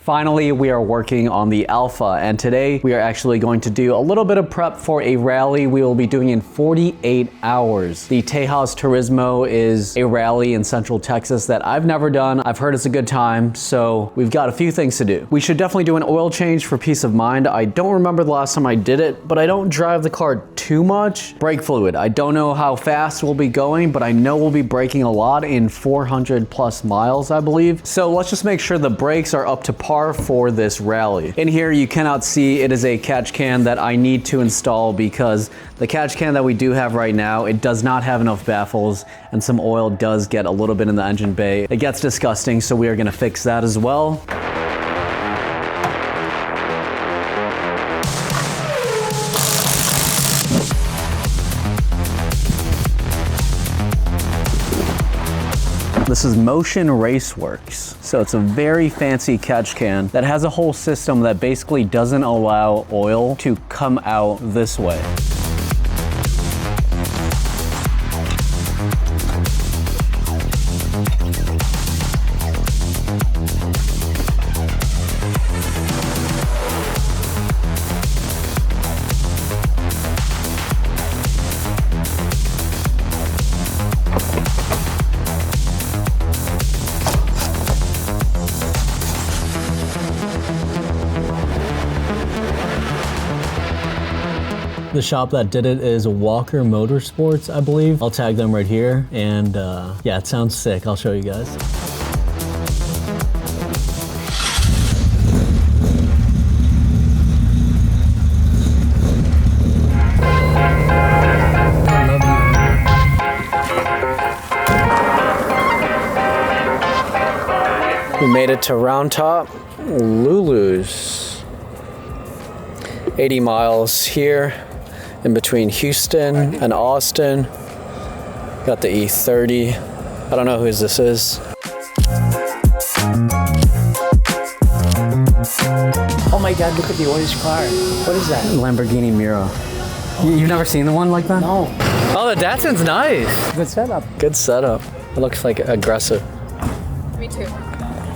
Finally, we are working on the Alfa, and today we are actually going to do a little bit of prep for a rally we will be doing in 48 hours. The Tejas Turismo is a rally in Central Texas that I've never done. I've heard it's a good time, so we've got a few things to do. We should definitely do an oil change for peace of mind. I don't remember the last time I did it, but I don't drive the car too much. Brake fluid. I don't know how fast we'll be going, but I know we'll be braking a lot in 400 plus miles, I believe. So let's just make sure the brakes are up to par for this rally. In here you cannot see it is a catch can that I need to install because the catch can that we do have right now, it does not have enough baffles and some oil does get a little bit in the engine bay. It gets disgusting, so we are going to fix that as well. This is Motion Raceworks. So it's a very fancy catch can that has a whole system that basically doesn't allow oil to come out this way. The shop that did it is Walker Motorsports, I believe. I'll tag them right here, and yeah, it sounds sick. I'll show you guys. We made it to Round Top, Lulu's. 80 miles here. In between Houston and Austin. Got the E30. I don't know whose this is. Oh my God, look at the orange car. What is that? Lamborghini Miro. You've never seen the one like that? No. Oh, the Datsun's nice. Good setup. Good setup. It looks like aggressive. Me too.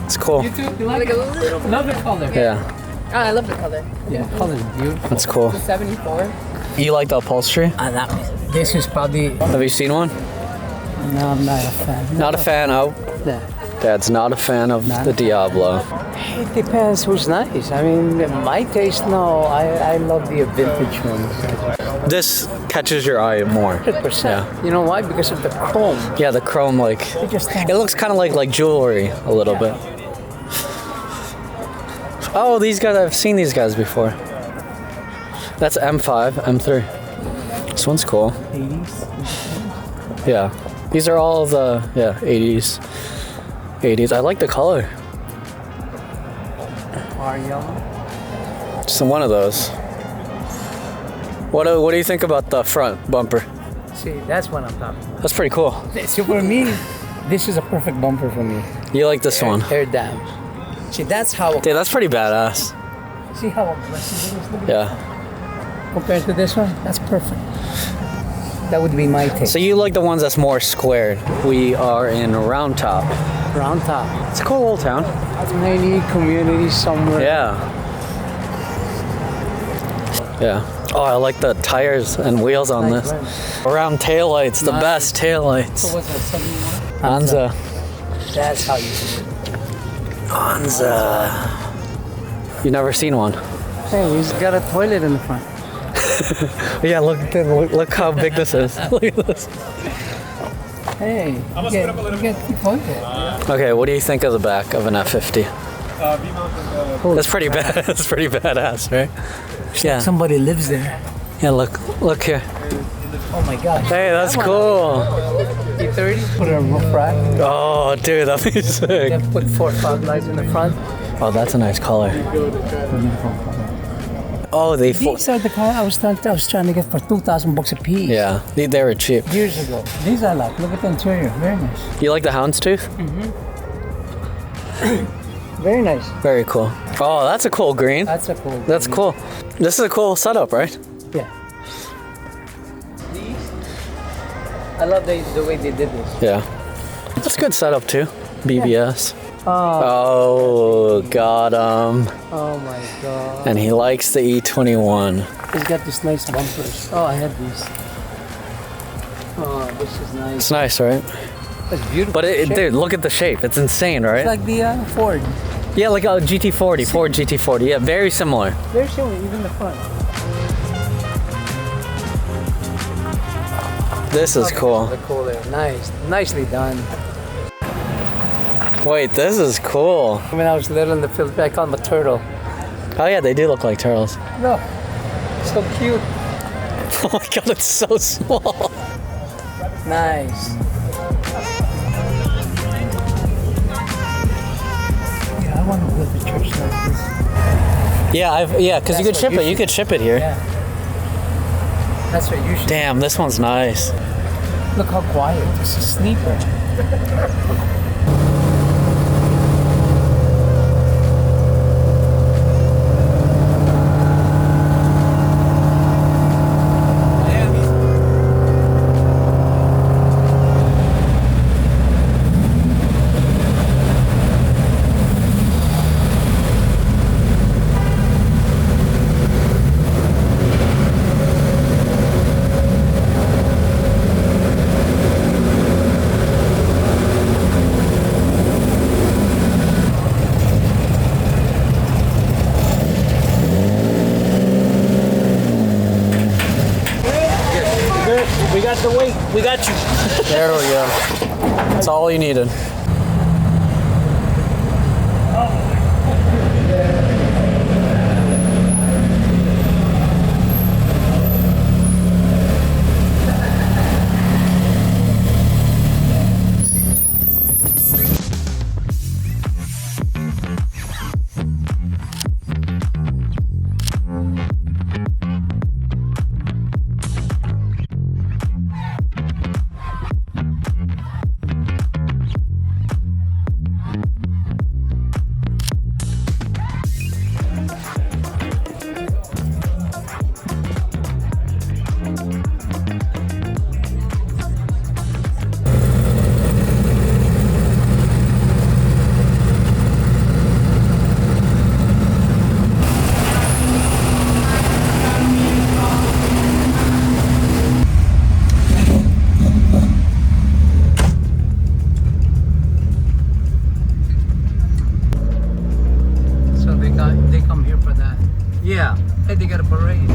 It's cool. You too? You like it? Love the color. Yeah. Oh, I love the color. Yeah, color is beautiful. That's cool. The 74. You like the upholstery? This is probably... Have you seen one? No, I'm not a fan. Not a fan of? Yeah. Dad's not a fan of the Diablo. It depends who's nice. I mean, my taste, no. I love the vintage ones. This catches your eye more. 100%. Yeah. You know why? Because of the chrome. Yeah, the chrome, like, it looks kind of like jewelry a little bit. Oh, these guys, I've seen these guys before. That's M5, M3. This one's cool. 80s? Yeah. These are all the, 80s. 80s. I like the color. Are yellow? Just one of those. What do you think about the front bumper? See, that's what I'm talking about. That's pretty cool. So for me, this is a perfect bumper for me. You like this one? Air down. See, that's how... Dude, that's pretty badass. See how aggressive it is? Look at Yeah. compared to this one, that's perfect. That would be my take. So you like the ones that's more squared. We are in Round Top. Round Top. It's a cool little town. Maybe community somewhere. Yeah. Yeah. Oh, I like the tires and wheels on this. Round taillights, the best taillights. So what's that, 71? Anza. That's how you do it. Anza. You've never seen one? Hey, he's got a toilet in the front. Yeah, look how big this is. Look at this. Hey, you get the toilet. Okay, what do you think of the back of an F50? That's pretty bad. That's pretty badass, right? Yeah. Somebody lives there. Yeah, look here. Oh my gosh. Hey, that's cool. E30, put a roof rack. Oh, dude, that'd be sick. Then put 4 fog lights in the front. Oh, that's a nice color. Oh, These are the car I was trying to get for $2,000 a piece. Yeah, they were cheap. Years ago. These I like. Look at the interior. Very nice. You like the houndstooth? Very nice. Very cool. Oh, that's a cool green. That's a cool. That's cool. This is a cool setup, right? Yeah. I love the way they did this. Yeah. That's a good setup too. BBS. Oh, got him. Oh my god. And he likes the E21. He's got this nice bumpers. Oh, I had these. Oh, this is nice. It's nice, right? It's beautiful. But dude, look at the shape. It's insane, right? It's like the Ford. Yeah, like a GT40, Ford GT40. Yeah, very similar. They're showing even the front. This is cool. The cooler. Nice. Nicely done. Wait, this is cool. When I was little in the Philippines, I called them a turtle. Oh yeah, they do look like turtles. Look. So cute. Oh my god, it's so small. Nice. Yeah, I want to build a church like this. Yeah, because you could ship it. You could ship it here. Yeah. That's what you should. Damn, this one's nice. Look how quiet. This is sleeper. We got the weight. We got you. There we go. That's all you needed. They come here for that. Yeah. Hey, they got a parade.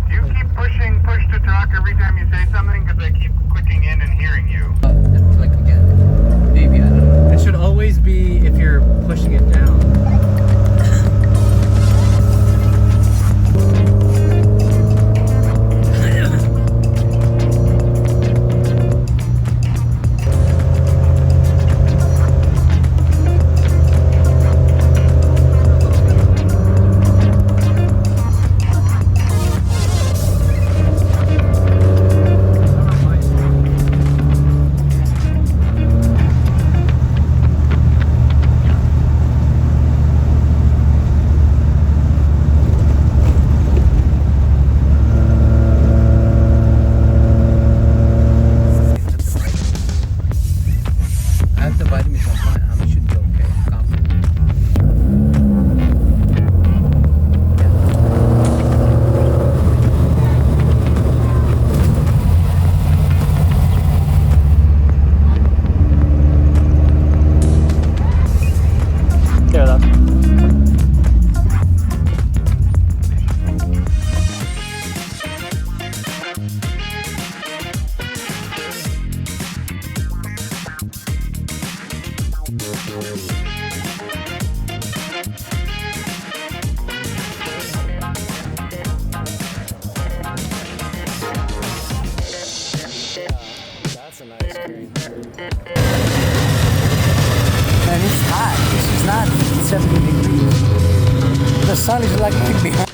Do you keep pushing push to talk every time you say something? Because I keep clicking in and hearing you. Click again. Maybe, I don't know. It should always be if you're pushing it down. I have the vitamins on fine. I should be okay. I'm confident. Here, that. That's a nice screen. Man, it's hot. This is not 70 degrees. The sun is like right behind.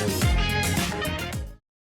already.